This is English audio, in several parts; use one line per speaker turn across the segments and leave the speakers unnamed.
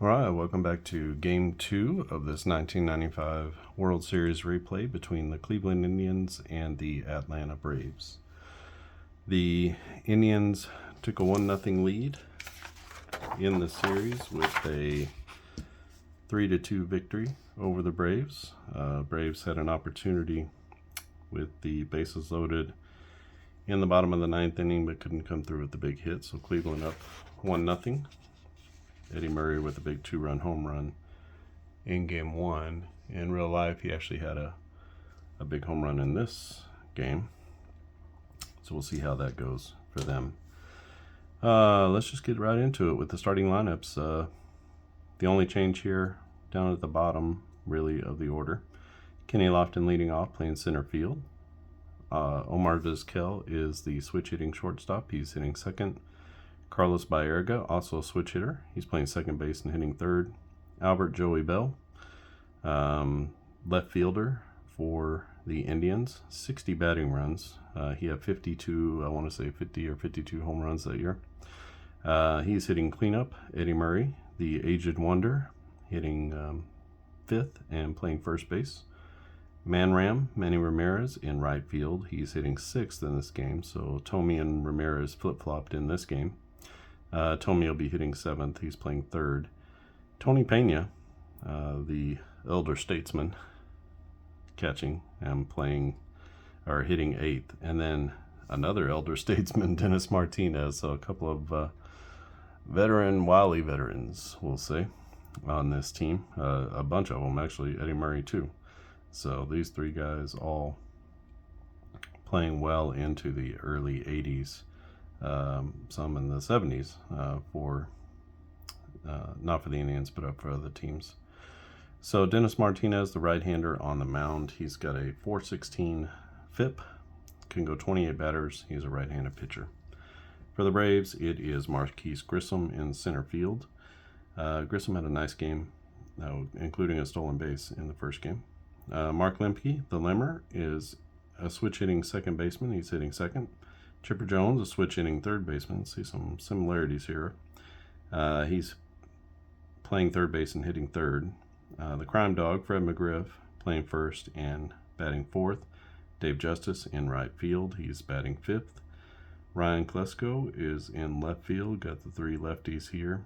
All right, welcome back to Game 2 of this 1995 World Series replay between the Cleveland Indians and the Atlanta Braves. The Indians took a 1-0 lead in the series with a 3-2 victory over the Braves. Braves had an opportunity with the bases loaded in the bottom of the 9th inning, but couldn't come through with the big hit, so Cleveland up 1-0. Eddie Murray with a big 2-run home run in Game 1. In real life, he actually had a big home run in this game. So we'll see how that goes for them. Let's just get right into it with the starting lineups. The only change here down at the bottom, really, of the order. Kenny Lofton leading off, playing center field. Omar Vizquel is the switch-hitting shortstop. He's hitting second. Carlos Baerga, also a switch hitter. He's playing second base and hitting third. Albert Joey Bell, left fielder for the Indians. 60 batting runs. He had 52, I want to say 50 or 52 home runs that year. He's hitting cleanup. Eddie Murray, the aged wonder, hitting fifth and playing first base. Manny Ramirez in right field. He's hitting sixth in this game, so Tommy and Ramirez flip-flopped in this game. Tommy will be hitting seventh. He's playing third. Tony Pena, the elder statesman, catching and hitting eighth. And then another elder statesman, Dennis Martinez. So a couple of wily veterans, we'll say, on this team. A bunch of them, actually. Eddie Murray, too. So these three guys all playing well into the early 80s. Some in the 70s not for the Indians, but up for other teams. So Dennis Martinez, the right-hander on the mound, he's got a .416 FIP, can go 28 batters. He's a right-handed pitcher. For the Braves, it is Marquise Grissom in center field. Grissom had a nice game, including a stolen base in the first game. Mark Lemke, the Lemmer, is a switch-hitting second baseman. He's hitting second. Chipper Jones, a switch-hitting third baseman. See some similarities here. He's playing third base and hitting third. The crime dog, Fred McGriff, playing first and batting fourth. Dave Justice in right field. He's batting fifth. Ryan Klesko is in left field. Got the three lefties here.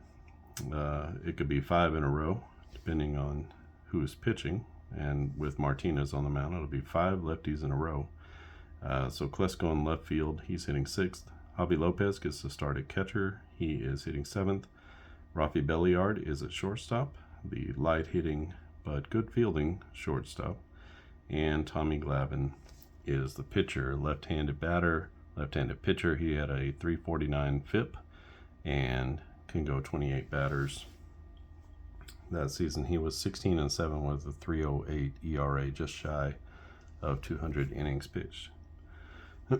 It could be 5 in a row, depending on who's pitching. And with Martinez on the mound, it'll be 5 lefties in a row. So Klesko in left field, he's hitting sixth. Javi Lopez gets to start at catcher. He is hitting seventh. Rafi Belliard is at shortstop, the light-hitting but good fielding shortstop. And Tommy Glavine is the pitcher, left-handed batter, left-handed pitcher. He had a .349 FIP and can go 28 batters. That season, he was 16-7 with a .308 ERA, just shy of 200 innings pitched.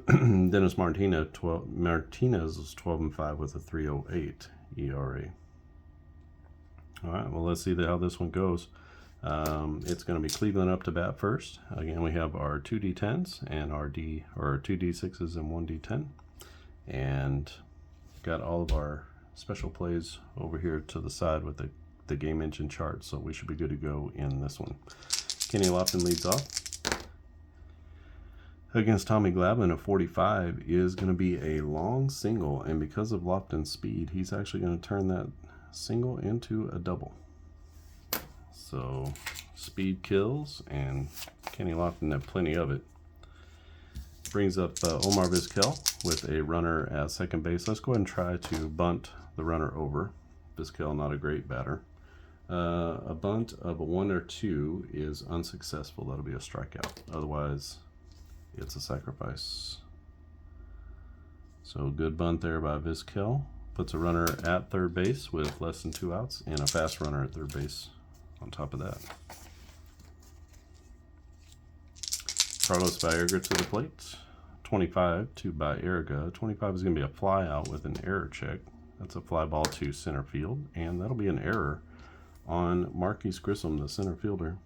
Dennis Martinez is 12-5 with a .308 ERA. All right, well, let's see how this one goes. It's going to be Cleveland up to bat first. Again, we have our 2 D10s and our 2 D6s and 1 D10. And got all of our special plays over here to the side with the game engine chart, so we should be good to go in this one. Kenny Lofton leads off. Against Tommy Glavine, a 45 is going to be a long single, and because of Lofton's speed, he's actually going to turn that single into a double. So speed kills, and Kenny Lofton had plenty of it. Brings up Omar Vizquel with a runner at second base. Let's go ahead and try to bunt the runner over. Vizquel, not a great batter. A bunt of a 1 or 2 is unsuccessful. That'll be a strikeout. Otherwise, it's a sacrifice. So good bunt there by Vizquel. Puts a runner at third base with less than 2 outs and a fast runner at third base on top of that. Carlos Baerga to the plate. 25 to Baerga. 25 is going to be a fly out with an error check. That's a fly ball to center field, and that'll be an error on Marquise Grissom, the center fielder,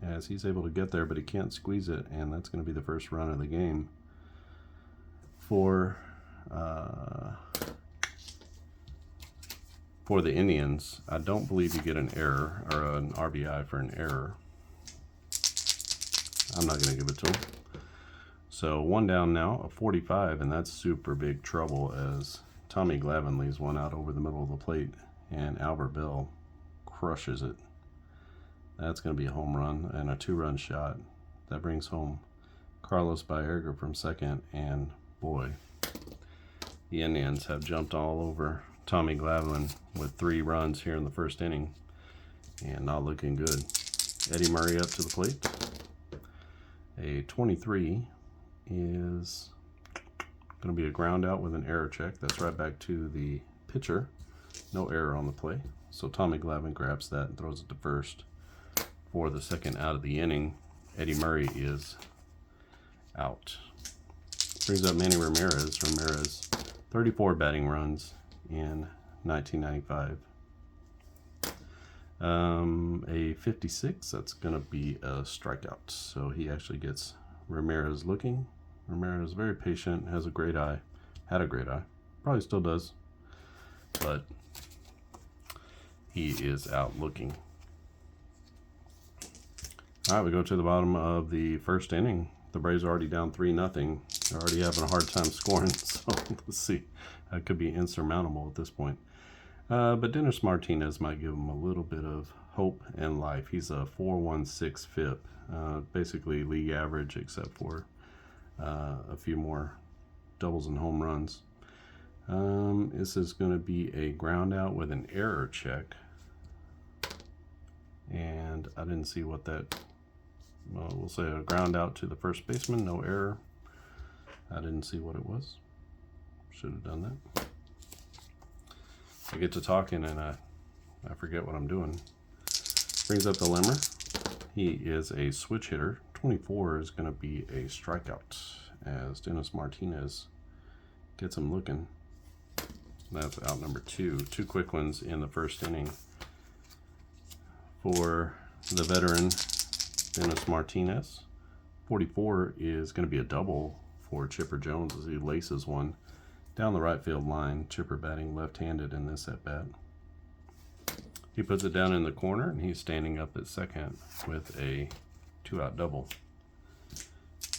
as he's able to get there, but he can't squeeze it, and that's going to be the first run of the game for For the Indians, I don't believe you get an error or an RBI for an error. I'm not going to give it to him. So 1 down now, a 45, and that's super big trouble as Tommy Glavine leaves one out over the middle of the plate, and Albert Bell crushes it. That's going to be a home run and a 2-run shot. That brings home Carlos Baerga from second, and boy, the Indians have jumped all over Tommy Glavine with 3 runs here in the first inning, and not looking good. Eddie Murray up to the plate. A 23 is going to be a ground out with an error check. That's right back to the pitcher. No error on the play. So Tommy Glavine grabs that and throws it to first for the second out of the inning. Eddie Murray is out. Brings up Manny Ramirez. Ramirez, 34 batting runs in 1995. A 56, that's going to be a strikeout. So he actually gets Ramirez looking. Ramirez very patient, has a great eye, had a great eye, probably still does, but he is out looking. All right, we go to the bottom of the first inning. The Braves are already down 3-0. They're already having a hard time scoring, so let's see. That could be insurmountable at this point. But Dennis Martinez might give him a little bit of hope and life. He's a 4.16 FIP, basically league average except for a few more doubles and home runs. This is going to be a ground out with an error check. And I didn't see what that, well, we'll say a ground out to the first baseman, no error. I didn't see what it was. Should have done that. I get to talking and I forget what I'm doing. Brings up the limmer. He is a switch hitter. 24 is going to be a strikeout as Dennis Martinez gets him looking. That's out number 2. 2 quick ones in the first inning for the veteran Dennis Martinez. 44 is going to be a double for Chipper Jones as he laces one down the right field line. Chipper batting left-handed in this at bat. He puts it down in the corner, and he's standing up at second with a 2-out double.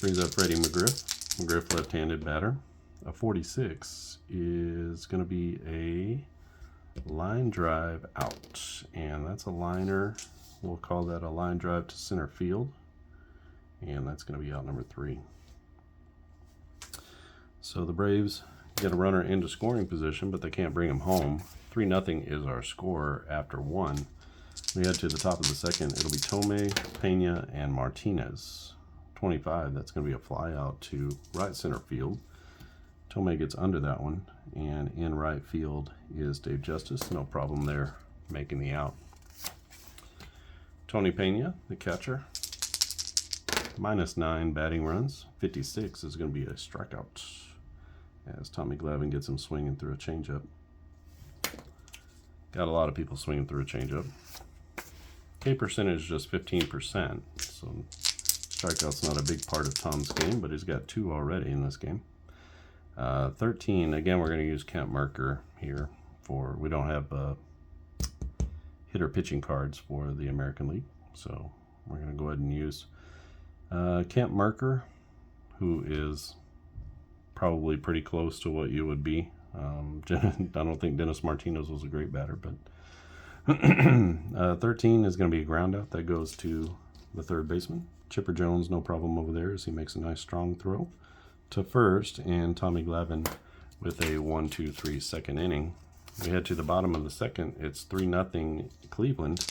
Brings up Freddie McGriff. McGriff left-handed batter. A 46 is going to be a line drive out, and that's a liner. We'll call that a line drive to center field, and that's going to be out number 3. So the Braves get a runner into scoring position, but they can't bring him home. 3-0 is our score after 1. We head to the top of the second. It'll be Tomei, Pena, and Martinez. 25, that's going to be a fly out to right center field. Tomei gets under that one, and in right field is Dave Justice. No problem there making the out. Tony Pena, the catcher, -9 batting runs. 56 is going to be a strikeout as Tommy Glavine gets him swinging through a changeup. Got a lot of people swinging through a changeup. K percentage just 15%, so strikeout's not a big part of Tom's game, but he's got 2 already in this game. 13, again, we're going to use Kent Mercker here for, we don't have hitter pitching cards for the American League, so we're going to go ahead and use Kent Mercker, who is probably pretty close to what you would be. I don't think Dennis Martinez was a great batter, but 13 is going to be a ground out that goes to the third baseman. Chipper Jones, no problem over there as he makes a nice strong throw to first, and Tommy Glavine with a 1-2-3 second inning. We head to the bottom of the second. It's 3-0 Cleveland,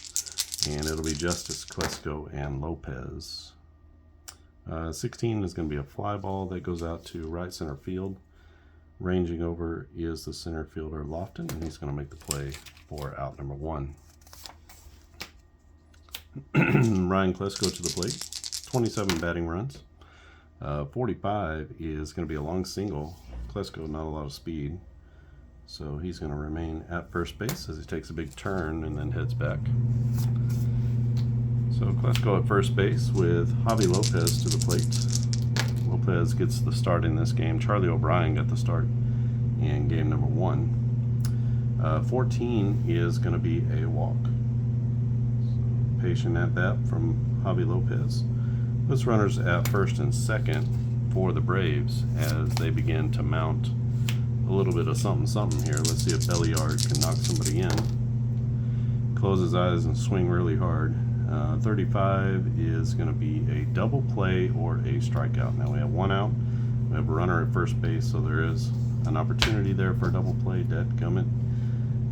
and it'll be Justice, Klesko, and Lopez. 16 is going to be a fly ball that goes out to right center field. Ranging over is the center fielder Lofton, and he's going to make the play for out number 1. Ryan Klesko to the plate. 27 batting runs. 45 is going to be a long single. Klesko, not a lot of speed, so he's going to remain at first base as he takes a big turn and then heads back. So Klesko at first base with Javi Lopez to the plate. Lopez gets the start in this game. Charlie O'Brien got the start in game number 1. 14 is going to be a walk. So patient at that from Javi Lopez. Puts runners at first and second for the Braves as they begin to mount a little bit of something here. Let's see if Belliard can knock somebody in. Close his eyes and swing really hard. 35 is going to be a double play or a strikeout. Now we have one out. We have a runner at first base, so there is an opportunity there for a double play. Dadgummit,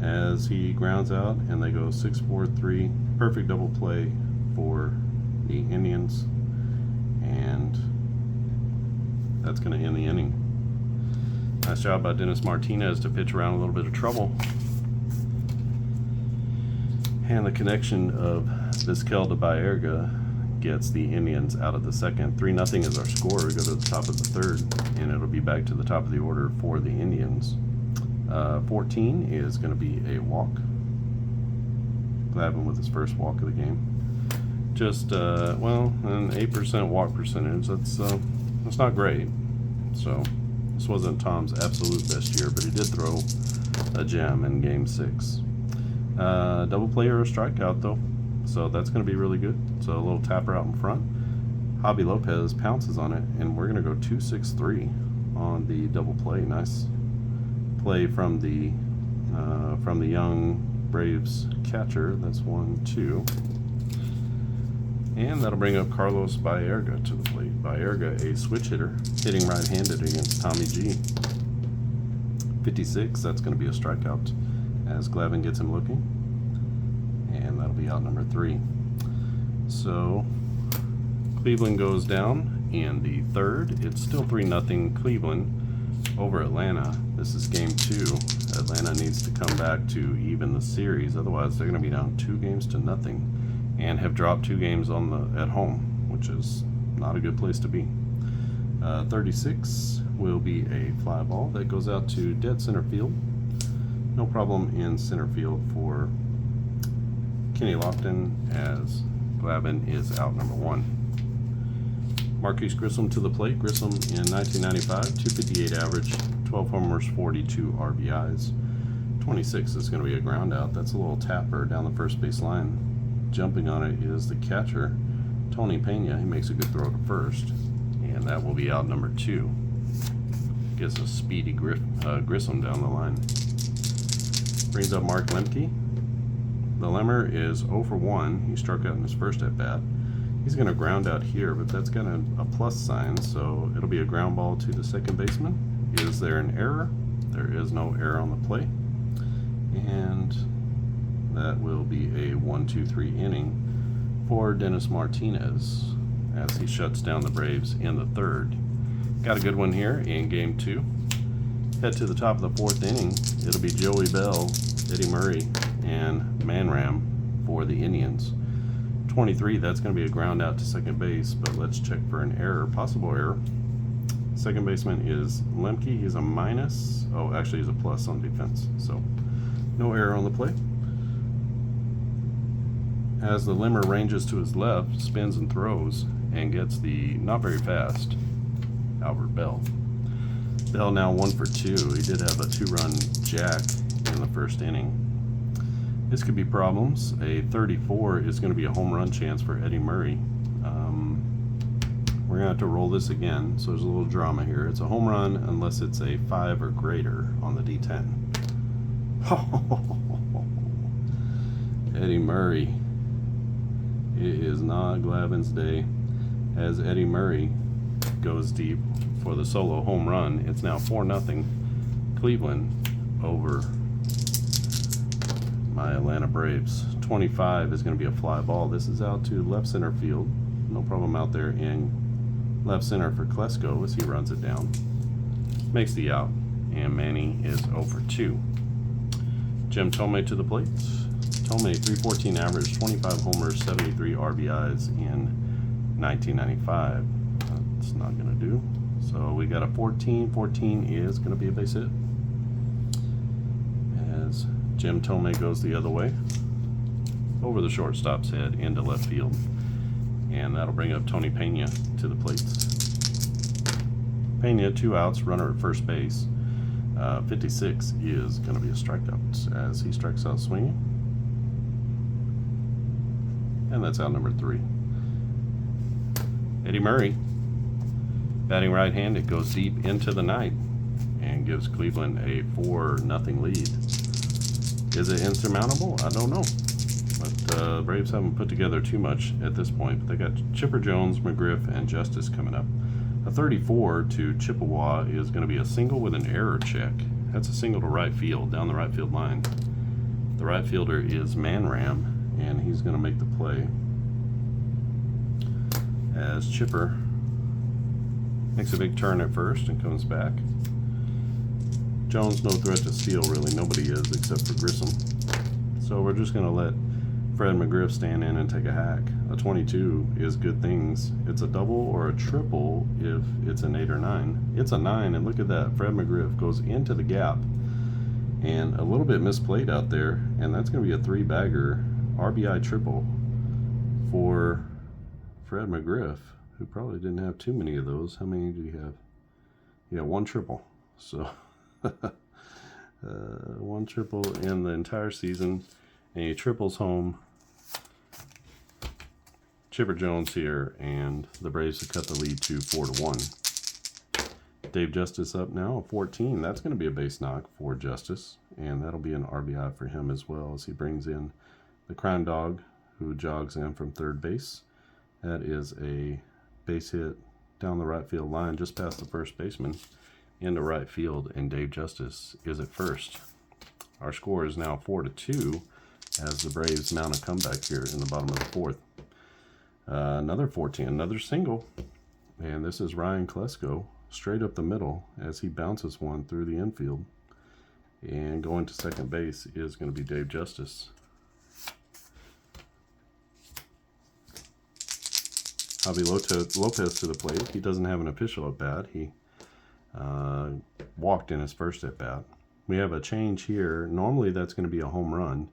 as he grounds out, and they go 6-4-3. Perfect double play for the Indians, and that's going to end the inning. Nice job by Dennis Martinez to pitch around a little bit of trouble. And the connection of Vizquel to Baerga gets the Indians out of the second. 3-0 is our score. We go to the top of the third, and it'll be back to the top of the order for the Indians. 14 is going to be a walk. Glavine with his first walk of the game. Just, well, an 8% walk percentage. That's not great. So this wasn't Tom's absolute best year, but he did throw a gem in Game 6. Double play or a strikeout, though. So that's going to be really good. So a little tapper out in front. Javi Lopez pounces on it, and we're going to go 2-6-3 on the double play. Nice play from the young Braves catcher. That's 1-2. And that'll bring up Carlos Baerga to the plate. Baerga, a switch hitter, hitting right-handed against Tommy G. 56, that's going to be a strikeout as Glavine gets him looking. And that'll be out number 3. So Cleveland goes down in the third. It's still 3-0 Cleveland over Atlanta. This is Game 2. Atlanta needs to come back to even the series. Otherwise, they're going to be down 2-0 and have dropped 2 games at home, which is not a good place to be. 36 will be a fly ball that goes out to dead center field. No problem in center field for Kenny Lofton as Glavine is out number 1. Marquise Grissom to the plate. Grissom in 1995, 258 average, 12 homers, 42 RBIs. 26 is going to be a ground out. That's a little tapper down the first base line. Jumping on it is the catcher, Tony Pena. He makes a good throw to first, and that will be out number 2. Gets a speedy Grissom down the line. Brings up Mark Lemke. The Lemmer is 0 for 1. He struck out in his first at bat. He's going to ground out here, but that's got a plus sign, so it'll be a ground ball to the second baseman. Is there an error? There is no error on the play. And that will be a 1-2-3 inning for Dennis Martinez as he shuts down the Braves in the third. Got a good one here in Game 2. Head to the top of the fourth inning. It'll be Joey Bell, Eddie Murray, and Manram for the Indians. 23, that's going to be a ground out to second base, but let's check for an error, possible error. Second baseman is Lemke. He's a minus. Oh, actually he's a plus on defense, so no error on the play. As the Lemmer ranges to his left, spins and throws, and gets the not very fast Albert Bell. Bell now 1 for 2. He did have a 2-run jack in the first inning. This could be problems. A 34 is going to be a home run chance for Eddie Murray. We're going to have to roll this again, so there's a little drama here. It's a home run unless it's a 5 or greater on the D10. Eddie Murray. It is not Glavine's day as Eddie Murray goes deep for the solo home run. It's now 4-0 Cleveland over my Atlanta Braves. 25 is going to be a fly ball. This is out to left center field. No problem out there in left center for Klesko as he runs it down. Makes the out, and Manny is 0 for 2. Jim Thome to the plate. Thome, 314 average, 25 homers, 73 RBIs in 1995. That's not going to do. So we got a 14. 14 is going to be a base hit as Jim Thome goes the other way over the shortstop's head into left field. And that'll bring up Tony Pena to the plate. Pena, 2 outs, runner at first base. 56 is going to be a strikeout as he strikes out swinging. And that's out number 3. Eddie Murray, batting right-handed, goes deep into the night and gives Cleveland a 4-0 lead. Is it insurmountable? I don't know. But Braves haven't put together too much at this point. But they got Chipper Jones, McGriff, and Justice coming up. A 34 to Chippewa is going to be a single with an error check. That's a single to right field, down the right field line. The right fielder is Manram, and he's going to make the play as Chipper makes a big turn at first and comes back. Jones no threat to steal, really. Nobody is except for Grissom. So we're just going to let Fred McGriff stand in and take a hack. A 22 is good things. It's a double or a triple if it's an 8 or 9. It's a 9, and look at that. Fred McGriff goes into the gap and a little bit misplayed out there, and that's going to be a 3-bagger RBI triple for Fred McGriff, who probably didn't have too many of those. How many do you have? Yeah, 1 triple. So 1 triple in the entire season, and he triples home Chipper Jones here, and the Braves have cut the lead to 4-1. Dave Justice up now, a 14. That's going to be a base knock for Justice, and that'll be an RBI for him as well as he brings in the Crime Dog, who jogs in from third base. That is a base hit down the right field line, just past the first baseman, into right field, and Dave Justice is at first. Our score is now 4-2 as the Braves mount a comeback here in the bottom of the 4th. Another 14, another single, and this is Ryan Klesko straight up the middle as he bounces one through the infield, and going to second base is going to be Dave Justice. Javi Lopez to the plate. He doesn't have an official at bat. He walked in his first at bat. We have a change here. Normally that's going to be a home run,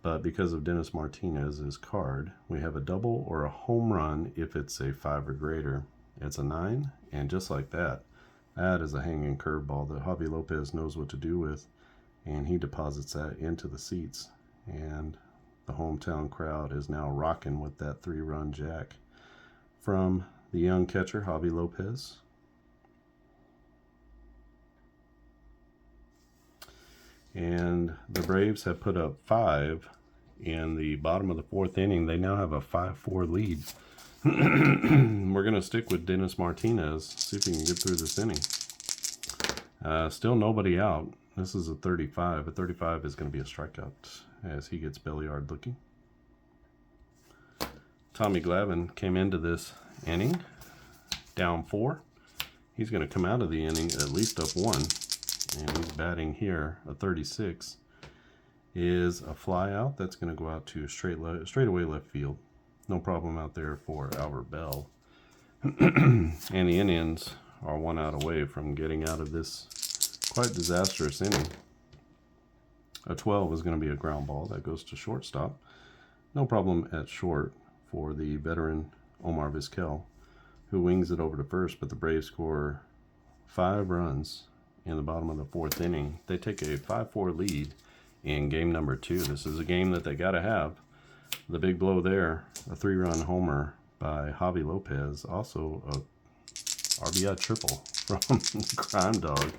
but because of Dennis Martinez's card, we have a double or a home run if it's a 5 or greater. It's a 9, and just like that, that is a hanging curveball that Javi Lopez knows what to do with, and he deposits that into the seats, and the hometown crowd is now rocking with that 3-run jack from the young catcher, Javi Lopez. And the Braves have put up 5 in the bottom of the 4th inning. They now have a 5-4 lead. We're going to stick with Dennis Martinez, see if we can get through this inning. Still nobody out. This is a 35. A 35 is going to be a strikeout as he gets belly-yard looking. Tommy Glavine came into this inning down 4. He's going to come out of the inning at least up 1. And he's batting here. A 36 is a fly out. That's going to go out to straightaway left field. No problem out there for Albert Bell. And the Indians are 1 out away from getting out of this quite disastrous inning. A 12 is going to be a ground ball. That goes to shortstop. No problem at short for the veteran Omar Vizquel, who wings it over to first, but the Braves score 5 runs in the bottom of the 4th inning. They take a 5-4 lead in game number 2. This is a game that they got to have. The big blow there, a 3-run homer by Javi Lopez, also a RBI triple from Crime Dog.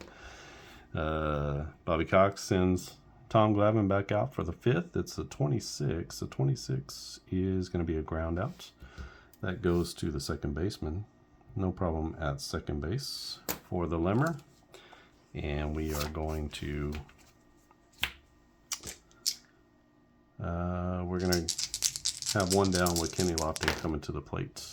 Bobby Cox sends Tom Glavine back out for the 5th. It's a 26. The 26 is going to be a ground out. That goes to the second baseman. No problem at second base for the Lemmer. And we are going to we're going to have 1 down with Kenny Lofton coming to the plate.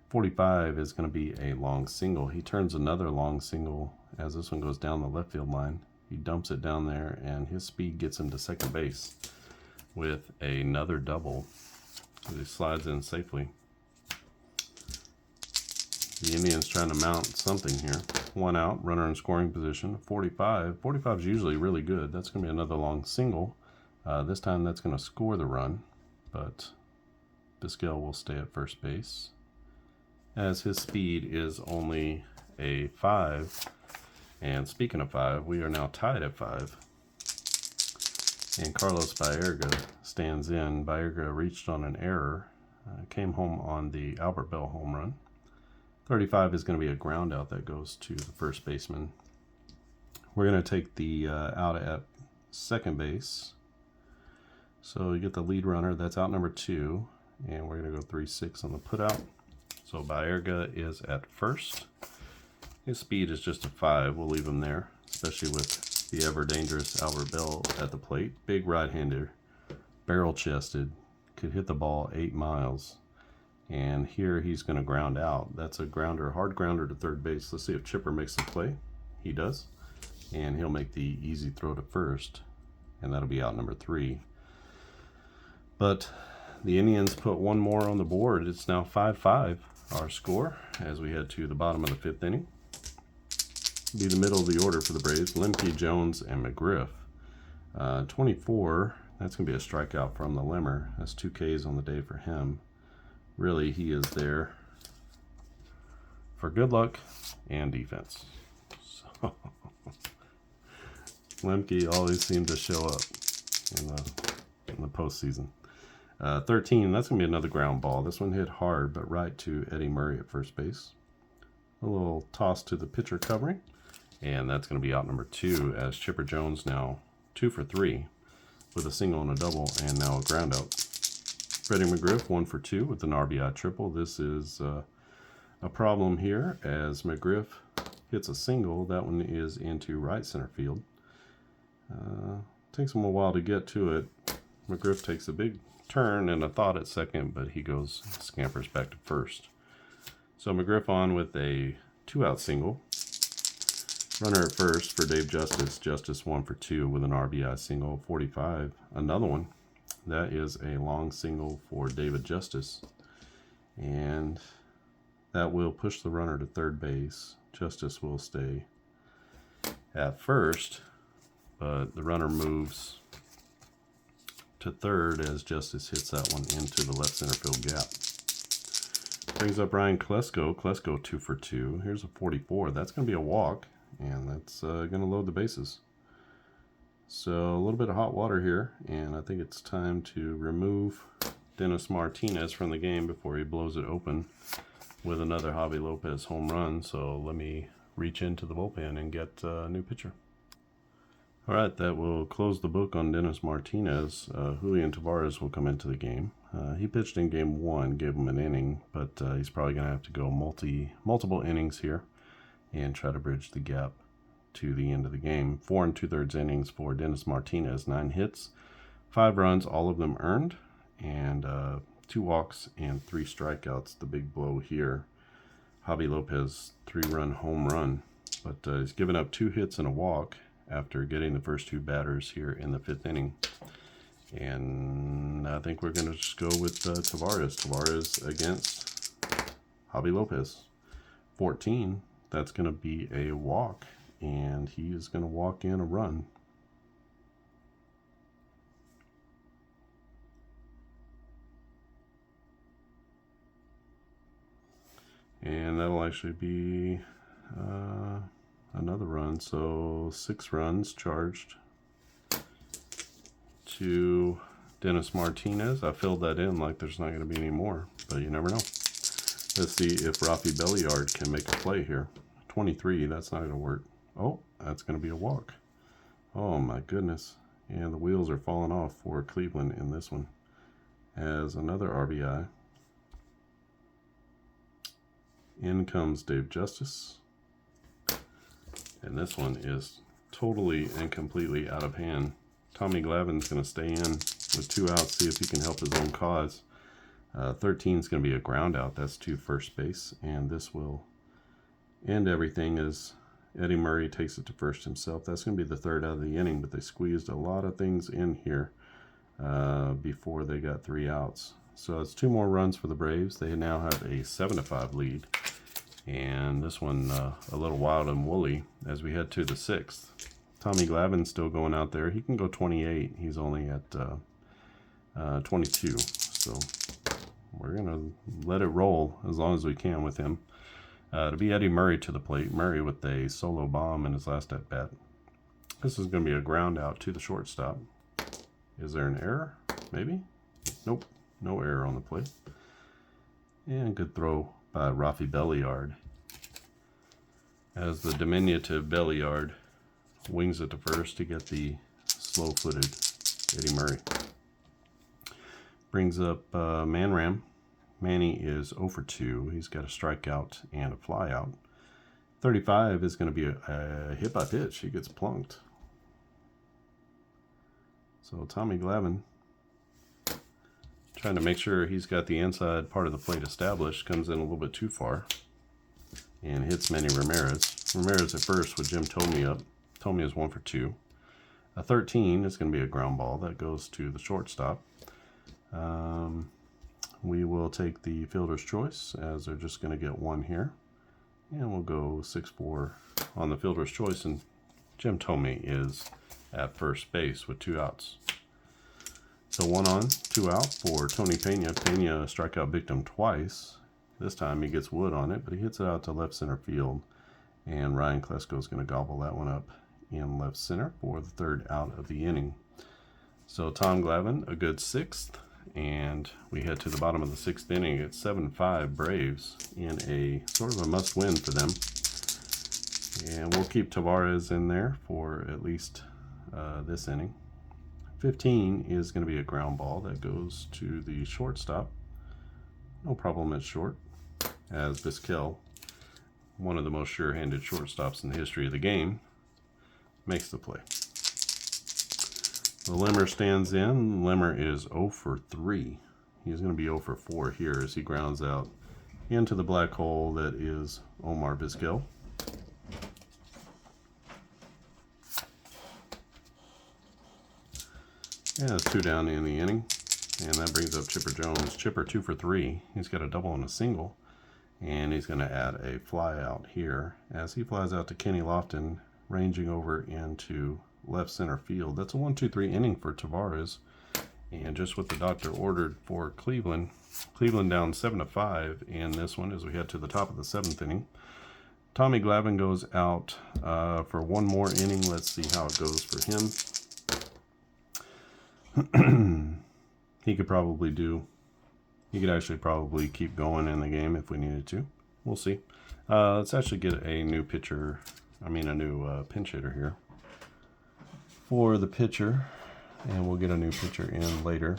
45 is going to be a long single. He turns another long single as this one goes down the left field line. He dumps it down there, and his speed gets him to second base with another double. He slides in safely. The Indians trying to mount something here. 1 out, runner in scoring position. 45. 45 is usually really good. That's going to be another long single. This time that's going to score the run, but Vizquel will stay at first base as his speed is only a 5, And speaking of 5, we are now tied at 5. And Carlos Baerga stands in. Baerga reached on an error, came home on the Albert Bell home run. 35 is going to be a ground out that goes to the first baseman. We're going to take the out at second base. So you get the lead runner, that's out number 2. And we're going to go 3-6 on the put out. So Baerga is at first. His speed is just a 5. We'll leave him there, especially with the ever dangerous Albert Bell at the plate. Big right-hander, barrel-chested, could hit the ball 8 miles. And here he's going to ground out. That's a grounder, hard grounder to third base. Let's see if Chipper makes the play. He does. And he'll make the easy throw to first. And that'll be out number 3. But the Indians put one more on the board. It's now 5-5, our score, as we head to the bottom of the 5th inning. Be the middle of the order for the Braves. Lemke, Jones, and McGriff. 24, that's going to be a strikeout from the Limmer. That's 2 Ks on the day for him. Really, he is there for good luck and defense. So, Lemke always seemed to show up in the postseason. 13, that's going to be another ground ball. This one hit hard, but right to Eddie Murray at first base. A little toss to the pitcher covering. And that's going to be out number 2 as Chipper Jones now 2 for 3 with a single and a double and now a ground out. Freddie McGriff 1 for 2 with an RBI triple. This is a problem here as McGriff hits a single. That one is into right center field. Takes him a while to get to it. McGriff takes a big turn and a thought at second, but he scampers back to first. So McGriff on with a 2-out single. Runner at first for Dave Justice. Justice 1 for 2 with an RBI single. 45, another one. That is a long single for David Justice. And that will push the runner to third base. Justice will stay at first, but the runner moves to third as Justice hits that one into the left center field gap. Brings up Ryan Klesko. Klesko 2 for 2. Here's a 44. That's going to be a walk. And that's going to load the bases. So a little bit of hot water here, and I think it's time to remove Dennis Martinez from the game before he blows it open with another Javi Lopez home run. So let me reach into the bullpen and get a new pitcher. All right, that will close the book on Dennis Martinez. Julian Tavares will come into the game. He pitched in game 1, gave him an inning, but he's probably going to have to go multiple innings here and try to bridge the gap to the end of the game. 4 2/3 innings for Dennis Martinez. 9 hits, 5 runs, all of them earned, and 2 walks and 3 strikeouts. The big blow here. Javi Lopez 3-run home run, but he's given up 2 hits and a walk after getting the first 2 batters here in the 5th inning. And I think we're going to just go with Tavares. Tavares against Javi Lopez. 14. That's going to be a walk, and he is going to walk in a run. And that'll actually be another run. So 6 runs charged to Dennis Martinez. I filled that in like there's not going to be any more, but you never know. Let's see if Rafi Belliard can make a play here. 23, that's not going to work. Oh, that's going to be a walk. Oh my goodness. And the wheels are falling off for Cleveland in this one. As another RBI. In comes Dave Justice. And this one is totally and completely out of hand. Tommy Glavine's going to stay in with 2 outs, see if he can help his own cause. 13 is going to be a ground out. That's to first base. And this will end everything as Eddie Murray takes it to first himself. That's going to be the 3rd out of the inning, but they squeezed a lot of things in here before they got 3 outs. So it's 2 more runs for the Braves. They now have a 7-5 lead. And this one a little wild and woolly as we head to the 6th. Tommy Glavine's still going out there. He can go 28. He's only at 22. So we're going to let it roll as long as we can with him. To be Eddie Murray to the plate. Murray with a solo bomb in his last at bat. This is going to be a ground out to the shortstop. Is there an error? Maybe? Nope. No error on the plate. And good throw by Rafi Belliard. As the diminutive Belliard wings it to first to get the slow-footed Eddie Murray. Brings up Manram. Manny is 0 for 2. He's got a strikeout and a flyout. 35 is going to be a hit by pitch. He gets plunked. So Tommy Glavine, trying to make sure he's got the inside part of the plate established, comes in a little bit too far and hits Manny Ramirez. Ramirez at first with Jim Thome up. Thome is 1 for 2. A 13 is going to be a ground ball that goes to the shortstop. We will take the fielder's choice, as they're just going to get one here. And we'll go 6-4 on the fielder's choice, and Jim Thome is at first base with 2 outs. So 1 on, 2 out for Tony Pena. Pena strikeout victim twice. This time he gets wood on it, but he hits it out to left center field. And Ryan Klesko is going to gobble that one up in left center for the 3rd out of the inning. So Tom Glavine, a good 6th. And we head to the bottom of the 6th inning. It's 7-5 Braves in a sort of a must-win for them. And we'll keep Tavares in there for at least this inning. 15 is going to be a ground ball that goes to the shortstop. No problem at short, as Vizquel, one of the most sure-handed shortstops in the history of the game, makes the play. The Limmer stands in. Limmer is 0 for 3. He's going to be 0 for 4 here as he grounds out into the black hole that is Omar Vizquel. Yeah, it's 2 down in the inning, and that brings up Chipper Jones. Chipper 2 for 3. He's got a double and a single, and he's going to add a fly out here as he flies out to Kenny Lofton, ranging over into left center field. That's a 1-2-3 inning for Tavares, and just what the doctor ordered for Cleveland. Cleveland down 7-5 in this one as we head to the top of the 7th inning. Tommy Glavine goes out for one more inning. Let's see how it goes for him. He could actually probably keep going in the game if we needed to. We'll see. Let's actually get a new pinch hitter here for the pitcher, and we'll get a new pitcher in later.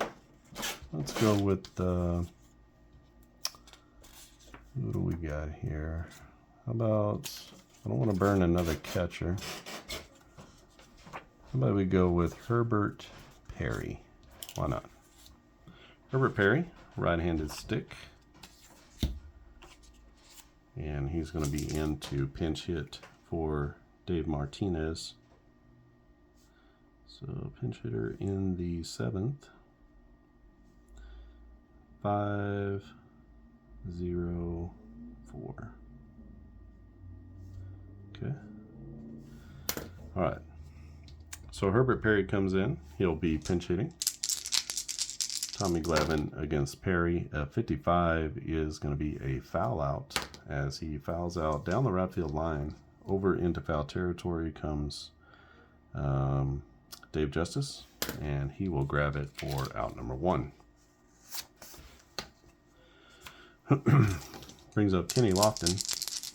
Let's go with who do we got here? How about, I don't want to burn another catcher. How about we go with Herbert Perry? Why not? Herbert Perry, right-handed stick. And he's going to be in to pinch hit for Dave Martinez. So pinch hitter in the 7th. 5-0-4. Okay. All right. So Herbert Perry comes in. He'll be pinch hitting. Tommy Glavine against Perry. 55 is going to be a foul out as he fouls out down the right field line. Over into foul territory comes Dave Justice, and he will grab it for out number 1. Brings up Kenny Lofton.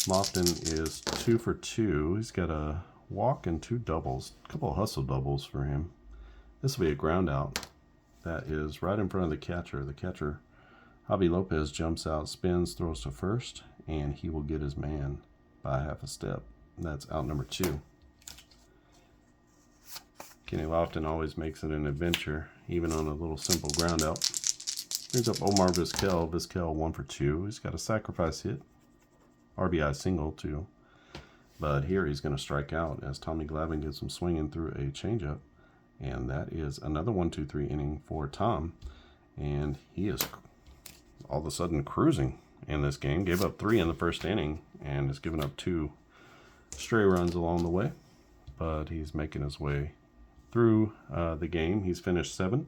Lofton is 2 for 2. He's got a walk and 2 doubles, a couple of hustle doubles for him. This will be a ground out. That is right in front of the catcher. The catcher, Javi Lopez, jumps out, spins, throws to first, and he will get his man by half a step. That's out number 2. Kenny Lofton always makes it an adventure, even on a little simple ground out. Brings up Omar Vizquel. Vizquel 1 for 2. He's got a sacrifice hit. RBI single, too. But here he's going to strike out as Tommy Glavine gets him swinging through a changeup. And that is another 1-2-3 inning for Tom. And he is all of a sudden cruising in this game. Gave up 3 in the first inning and has given up 2 stray runs along the way. But he's making his way through the game. He's finished 7.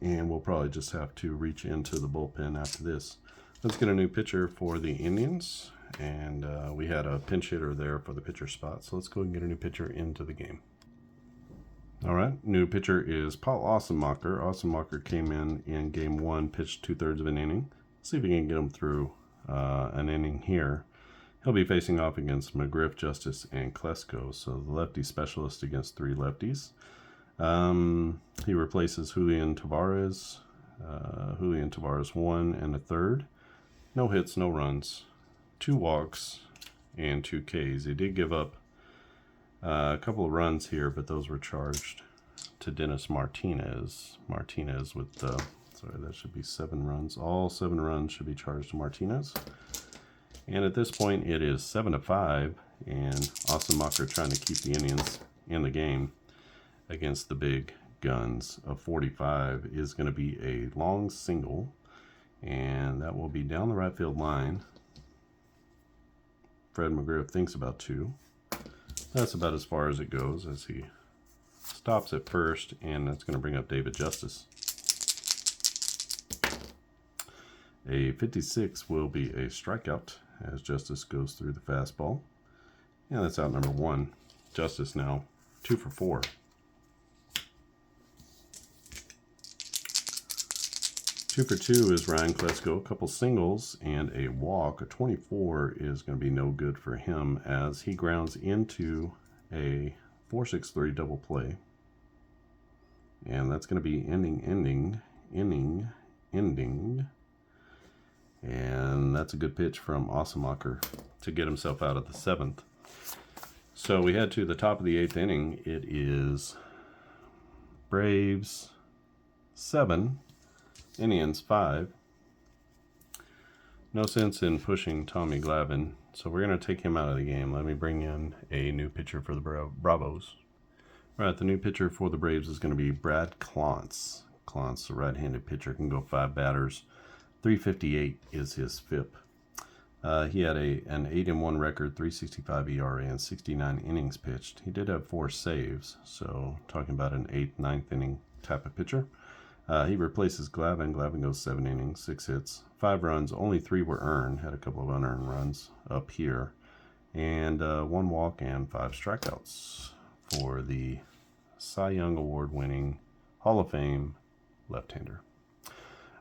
And we'll probably just have to reach into the bullpen after this. Let's get a new pitcher for the Indians. And we had a pinch hitter there for the pitcher spot. So let's go and get a new pitcher into the game. All right, new pitcher is Paul Ossenmacher. Ossenmacher came in game 1, pitched 2/3 of an inning. Let's see if we can get him through an inning here. He'll be facing off against McGriff, Justice, and Klesko. So the lefty specialist against 3 lefties. He replaces Julian Tavares. Julian Tavares 1 1/3. No hits, no runs, 2 walks, and 2 Ks. He did give up a couple of runs here, but those were charged to Dennis Martinez. Martinez with, sorry, that should be 7 runs. All 7 runs should be charged to Martinez. And at this point, it is 7-5, and Ossenmacher trying to keep the Indians in the game against the big guns. A 45 is going to be a long single, and that will be down the right field line. Fred McGriff thinks about 2. That's about as far as it goes as he stops at first, and that's going to bring up David Justice. A 56 will be a strikeout as Justice goes through the fastball. And that's out number 1. Justice now 2 for 4. 2 for 2 is Ryan Klesko. A couple singles and a walk. A 24 is going to be no good for him as he grounds into a 4-6-3 double play. And that's going to be ending. And that's a good pitch from Ossenmacher to get himself out of the 7th. So we head to the top of the 8th inning. It is Braves 7, Indians 5. No sense in pushing Tommy Glavine, so we're going to take him out of the game. Let me bring in a new pitcher for the Bravos. All right, the new pitcher for the Braves is going to be Brad Klontz. Klontz, the right-handed pitcher, can go 5 batters. 358 is his FIP. He had an 8-1 record, 3.65 ERA, and 69 innings pitched. He did have 4 saves, so talking about an 8th, 9th inning type of pitcher. He replaces Glavine. Glavine goes 7 innings, 6 hits, 5 runs. Only 3 were earned. Had a couple of unearned runs up here. And 1 walk and 5 strikeouts for the Cy Young Award-winning Hall of Fame left-hander.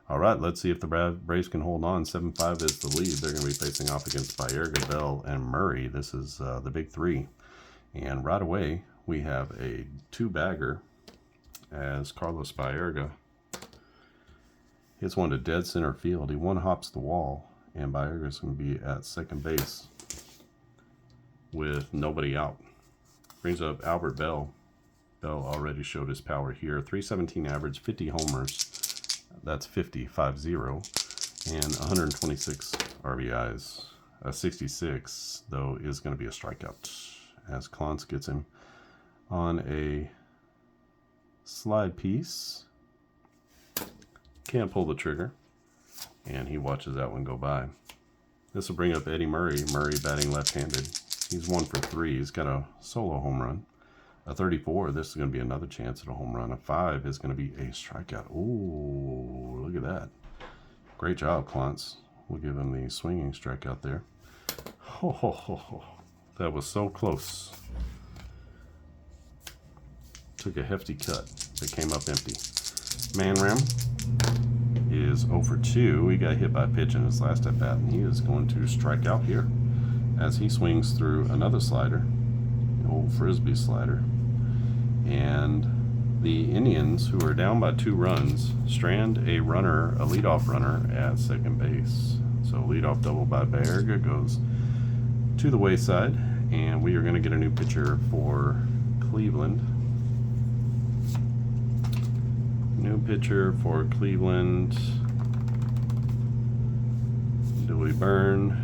All right, let's see if the Braves can hold on. 7-5 is the lead. They're going to be facing off against Baerga, Bell, and Murray. This is the big 3. And right away, we have a 2-bagger as Carlos Baerga hits one to dead center field. He 1-hops the wall, and Baerga's going to be at second base with nobody out. Brings up Albert Bell. Bell already showed his power here. 317 average, 50 homers. That's 50, 5-0, and 126 RBIs. 66, though, is going to be a strikeout as Klontz gets him on a slide piece. Can't pull the trigger, and he watches that one go by. This will bring up Eddie Murray. Murray batting left-handed. He's 1 for 3. He's got a solo home run. A 34, this is going to be another chance at a home run. A 5 is going to be a strikeout. Ooh, look at that. Great job, Klontz. We'll give him the swinging strikeout there. That was so close. Took a hefty cut that came up empty. Manram is 0 for 2. He got hit by a pitch in his last at bat, and he is going to strike out here as he swings through another slider, the old Frisbee slider. And the Indians, who are down by 2 runs, strand a leadoff runner at second base. So leadoff double by Baerga goes to the wayside, and we are going to get a new pitcher for Cleveland. New pitcher for Cleveland. Do we burn?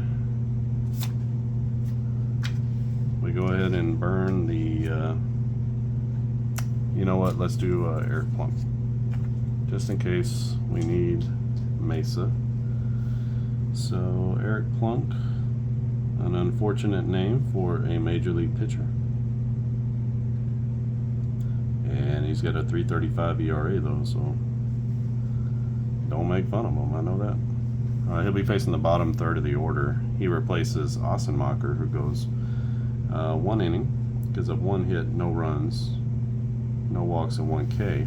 We go ahead and burn the, you know what, let's do Eric Plunk. Just in case we need Mesa. So Eric Plunk, an unfortunate name for a major league pitcher. And he's got a 3.35 ERA though, so don't make fun of him, I know that. He'll be facing the bottom third of the order. He replaces Ossenmacher, who goes 1 inning, gives up 1 hit, no runs, no walks, and 1 K.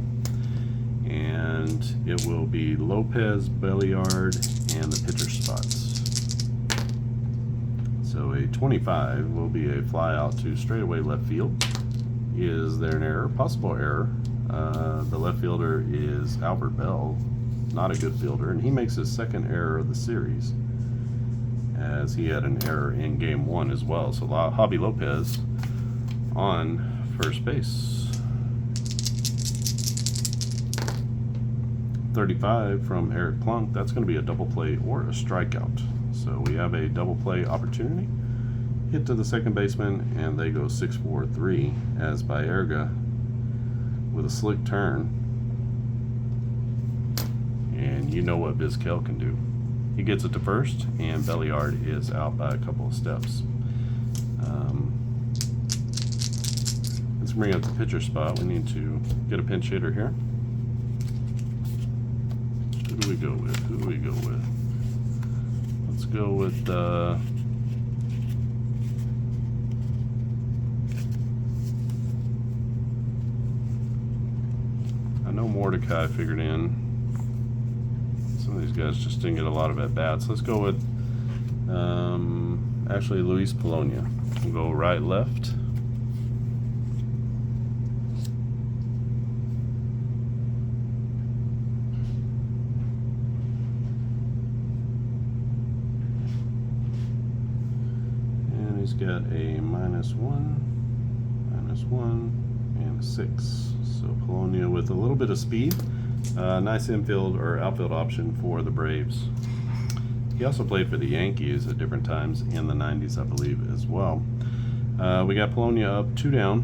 And it will be Lopez, Belliard, and the pitcher spots. So a 25 will be a fly out to straightaway left field. Is there an error? Possible error. The left fielder is Albert Bell, not a good fielder, and he makes his 2nd error of the series, as he had an error in game 1 as well. So Javi Lopez on first base. 35 from Eric Plunk. That's going to be a double play or a strikeout. So we have a double play opportunity. Hit to the second baseman, and they go 6-4-3 as Baerga with a slick turn. And you know what Vizquel can do. He gets it to first, and Belliard is out by a couple of steps. Let's bring up the pitcher spot. We need to get a pinch hitter here. Who do we go with? Let's go with I know Mordecai figured in. Some of these guys just didn't get a lot of at-bats. Let's go with actually Luis Polonia. We'll go right, left. And he's got a -1, -1, and a 6. So Polonia with a little bit of speed. Nice infield or outfield option for the Braves. He also played for the Yankees at different times in the 90s, I believe, as well. We got Polonia up 2 down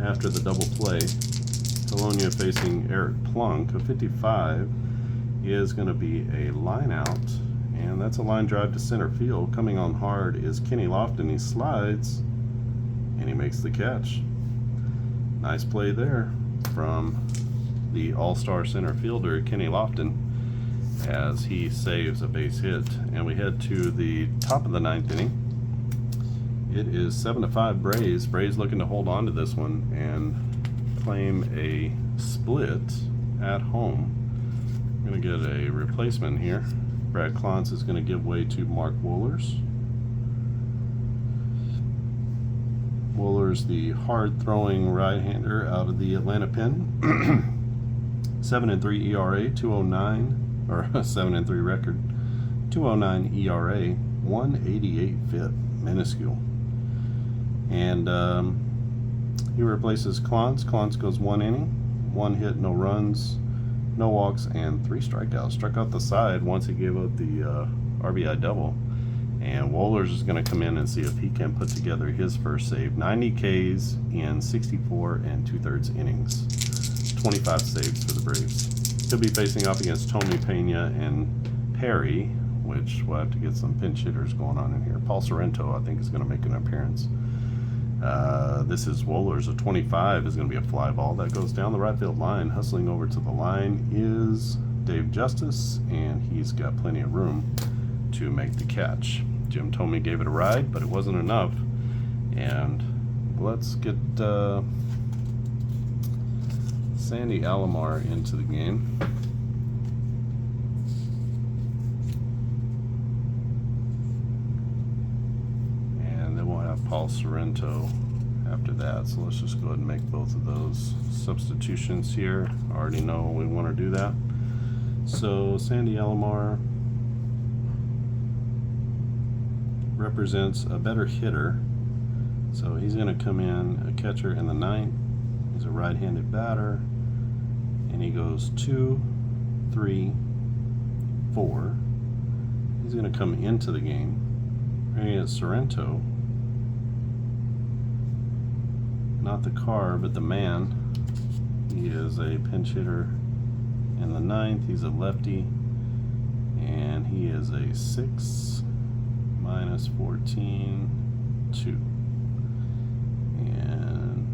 after the double play. Polonia facing Eric Plunk. A 55 is going to be a line out, and that's a line drive to center field. Coming on hard is Kenny Lofton. He slides, and he makes the catch. Nice play there from the all-star center fielder Kenny Lofton as he saves a base hit. And we head to the top of the 9th inning. It is 7-5 Braves. Braves looking to hold on to this one and claim a split at home. I'm going to get a replacement here. Brad Klontz is going to give way to Mark Wohlers. Wohlers, the hard-throwing right-hander out of the Atlanta Pen. 7-3 ERA, 209, or 7-3 record, 209 ERA, 188 FIP, minuscule. And he replaces Klontz. Klontz goes 1 inning, 1 hit, no runs, no walks, and 3 strikeouts. Struck out the side once he gave up the RBI double. And Wohlers is going to come in and see if he can put together his first save. 90 Ks in 64 2/3 innings. 25 saves for the Braves. He'll be facing off against Tommy Pena and Perry, which we'll have to get some pinch hitters going on in here. Paul Sorrento, I think, is going to make an appearance. This is Wohlers. A 25 is going to be a fly ball that goes down the right field line. Hustling over to the line is Dave Justice, and he's got plenty of room to make the catch. Jim Thome gave it a ride, but it wasn't enough. And let's get Sandy Alomar into the game. And then we'll have Paul Sorrento after that. So let's just go ahead and make both of those substitutions here. I already know we want to do that. So Sandy Alomar represents a better hitter, so he's going to come in a catcher in the 9th. He's a right-handed batter, and he goes 2, 3, 4. He's going to come into the game. Bringing in Sorrento, not the car but the man. He is a pinch hitter in the 9th. He's a lefty, and he is a 6 -14, 2. And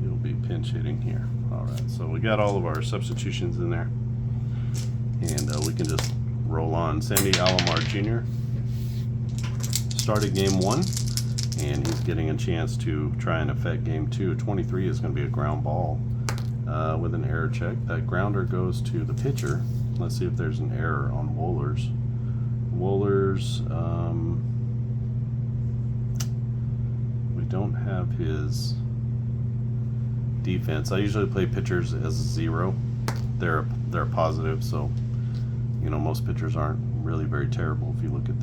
he'll be pinch hitting here. Alright, so we got all of our substitutions in there. And we can just roll on. Sandy Alomar Jr. started game 1, and he's getting a chance to try and affect game 2. 23 is going to be a ground ball with an error check. That grounder goes to the pitcher. Let's see if there's an error on Wohlers. Wohlers, we don't have his defense. I usually play pitchers as 0. They're positive, so you know most pitchers aren't really very terrible if you look at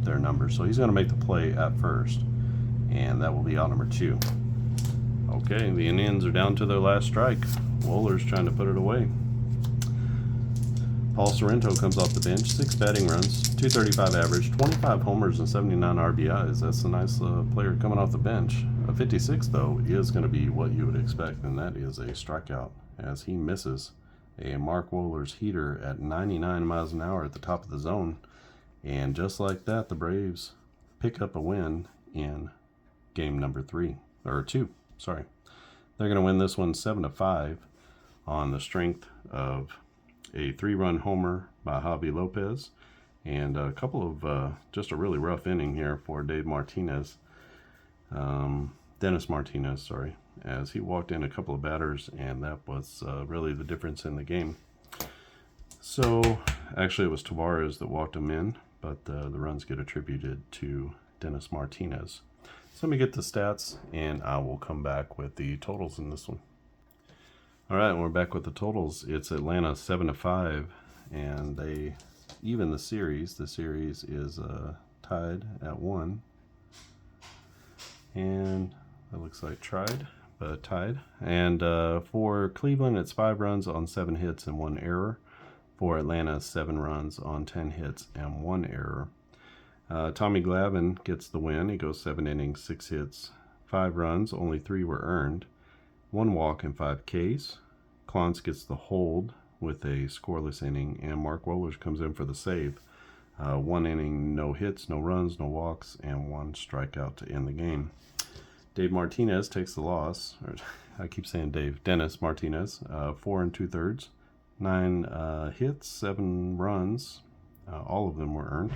their numbers. So he's going to make the play at first, and that will be out number 2. Okay, the Indians are down to their last strike. Wohlers trying to put it away. Paul Sorrento comes off the bench, 6 batting runs, 235 average, 25 homers, and 79 RBIs. That's a nice player coming off the bench. A 56, though, is going to be what you would expect, and that is a strikeout as he misses a Mark Wohlers heater at 99 miles an hour at the top of the zone. And just like that, the Braves pick up a win in game number 2. Sorry. They're going to win this one 7-5 on the strength of a 3-run homer by Javi Lopez and a couple of just a really rough inning here for Dennis Martinez, sorry, as he walked in a couple of batters, and that was really the difference in the game. So actually it was Tavares that walked him in, but the runs get attributed to Dennis Martinez. So let me get the stats, and I will come back with the totals in this one. All right, we're back with the totals. It's Atlanta 7-5, and they even the series. The series is tied at 1, and that looks like tied. And for Cleveland, it's 5 runs on 7 hits and 1 error. For Atlanta, 7 runs on 10 hits and 1 error. Tommy Glavine gets the win. He goes 7 innings, 6 hits, 5 runs. Only 3 were earned. 1 walk and 5 Ks. Clance gets the hold with a scoreless inning, and Mark Wohlers comes in for the save. 1 inning, no hits, no runs, no walks, and 1 strikeout to end the game. Dave Martinez takes the loss. I keep saying Dave. Dennis Martinez, 4 2/3, 9 hits, 7 runs. All of them were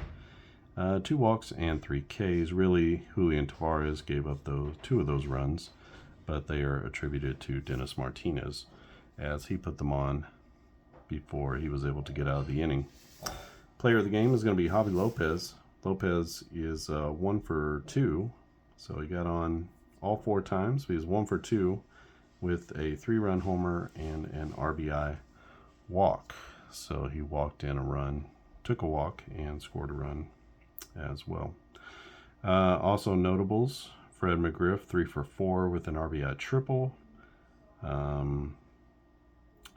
earned. 2 walks and 3 Ks. Really, Julian Tavares gave up 2 of those runs, but they are attributed to Dennis Martinez as he put them on before he was able to get out of the inning. Player of the game is going to be Javi Lopez. Lopez is 1 for 2, so he got on all 4 times. He was 1 for 2 with a 3-run homer and an RBI walk. So he walked in a run, took a walk, and scored a run as well. Also notables, Fred McGriff 3 for 4 with an RBI triple.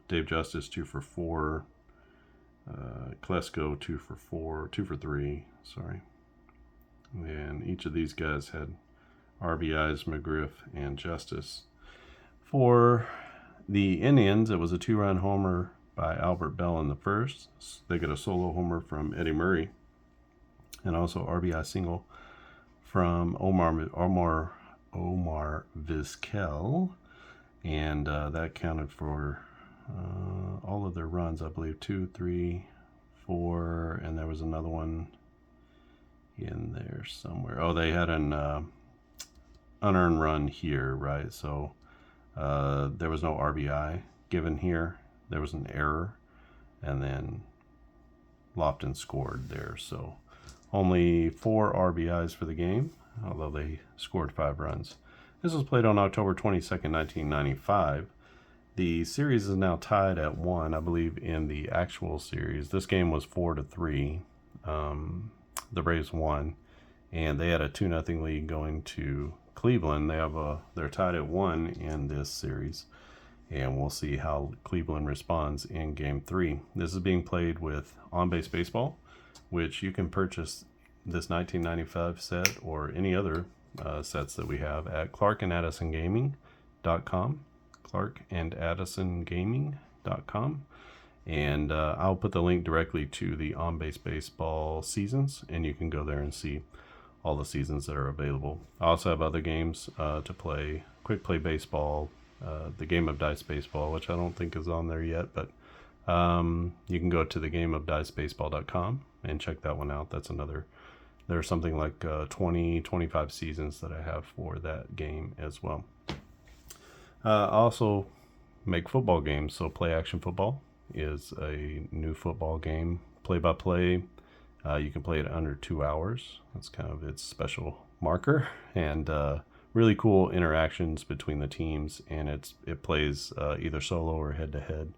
Dave Justice 2 for 4. Klesko 2 for 3. Sorry. And each of these guys had RBIs, McGriff and Justice. For the Indians, it was a 2-run homer by Albert Bell in the first. They get a solo homer from Eddie Murray, and also RBI single from Omar Vizquel, and that counted for all of their runs, I believe. 2, 3, 4, and there was another one in there somewhere. Oh, they had an unearned run here, right? So there was no RBI given here. There was an error, and then Lofton scored there. So only 4 RBIs for the game, although they scored 5 runs. This was played on October 22nd, 1995. The series is now tied at 1, I believe, in the actual series. This game was 4-3. The Braves won, and they had a 2-0 lead going to Cleveland. They're tied at 1 in this series, and we'll see how Cleveland responds in Game 3. This is being played with on-base baseball, which you can purchase this 1995 set or any other sets that we have at clarkandaddisongaming.com. clarkandaddisongaming.com, and I'll put the link directly to the on-base baseball seasons, and you can go there and see all the seasons that are available. I also have other games to play: Quick Play Baseball, the Game of Dice Baseball, which I don't think is on there yet, but You can go to thegameofdicebaseball.com and check that one out. That's another, there's something like 25 seasons that I have for that game as well. I also make football games. So Play Action Football is a new football game, play by play. You can play it under 2 hours. That's kind of its special marker, and really cool interactions between the teams. And it plays either solo or head to head.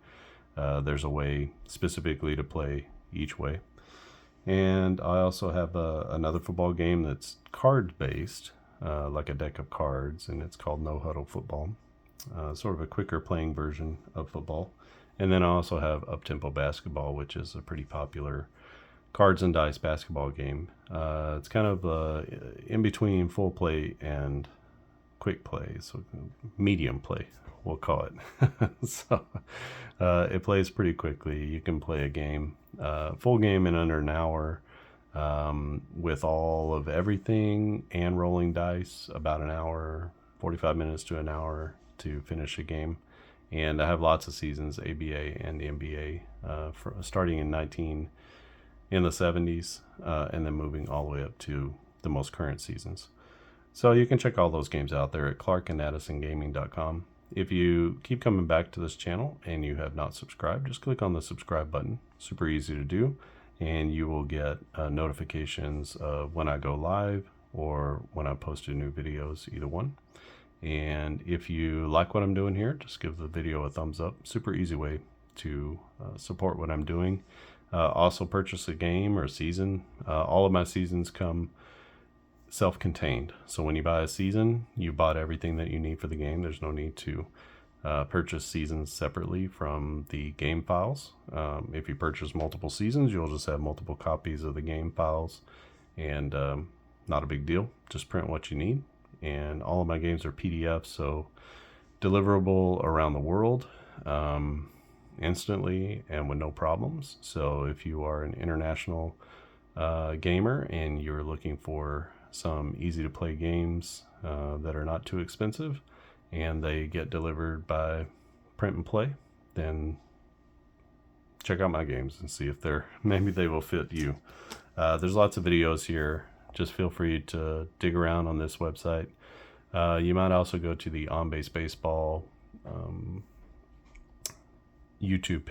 There's a way specifically to play each way. And I also have another football game that's card based, like a deck of cards, and it's called No Huddle Football. Sort of a quicker playing version of football. And then I also have Up-Tempo Basketball, which is a pretty popular cards and dice basketball game. It's kind of in between full play and quick play, so medium play, we'll call it. So it plays pretty quickly. You can play a game, full game in under an hour, with all of everything and rolling dice, about an hour, 45 minutes to an hour to finish a game. And I have lots of seasons, ABA and the NBA, starting in the 70s, and then moving all the way up to the most current seasons. So you can check all those games out there at clarkandaddisongaming.com. If you keep coming back to this channel and you have not subscribed, just click on the subscribe button. Super easy to do, and you will get notifications of when I go live or when I post new videos, either one. And if you like what I'm doing here, just give the video a thumbs up. Super easy way to support what I'm doing. Also purchase a game or a season. All of my seasons come self-contained. So when you buy a season, you bought everything that you need for the game. There's no need to purchase seasons separately from the game files. If you purchase multiple seasons, you'll just have multiple copies of the game files, and not a big deal. Just print what you need. And all of my games are PDFs, so deliverable around the world instantly and with no problems. So if you are an international gamer and you're looking for some easy to play games that are not too expensive and they get delivered by print and play, then check out my games and see if maybe they will fit you. There's lots of videos here. Just feel free to dig around on this website. You might also go to the On Base Baseball YouTube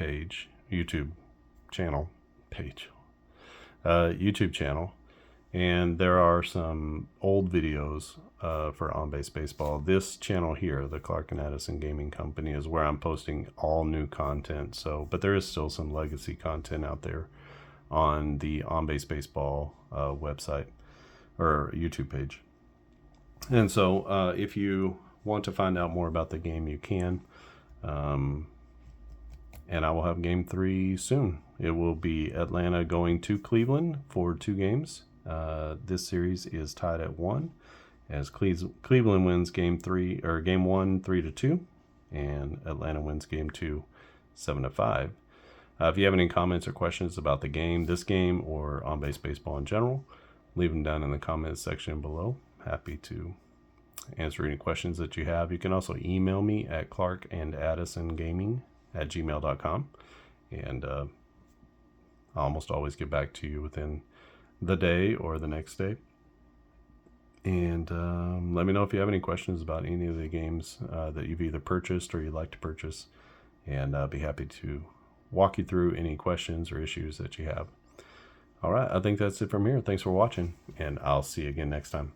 channel, and there are some old videos for On Base Baseball. This channel here, the Clark and Addison Gaming Company, is where I'm posting all new content. So, but there is still some legacy content out there on the On Base Baseball website or YouTube page. And so if you want to find out more about the game, you can. And I will have game 3 soon. It will be Atlanta going to Cleveland for 2 games. This series is tied at 1 as Cleveland wins game 1 3-2, and Atlanta wins game 2 7-5. If you have any comments or questions about the game, this game, or On Base Baseball in general, leave them down in the comments section below. Happy to answer any questions that you have. You can also email me at clarkandaddisongaming@gmail.com, and I almost always get back to you within the day or the next day. And let me know if you have any questions about any of the games that you've either purchased or you'd like to purchase, and I'll be happy to walk you through any questions or issues that you have. All right, I think that's it from here. Thanks for watching, and I'll see you again next time.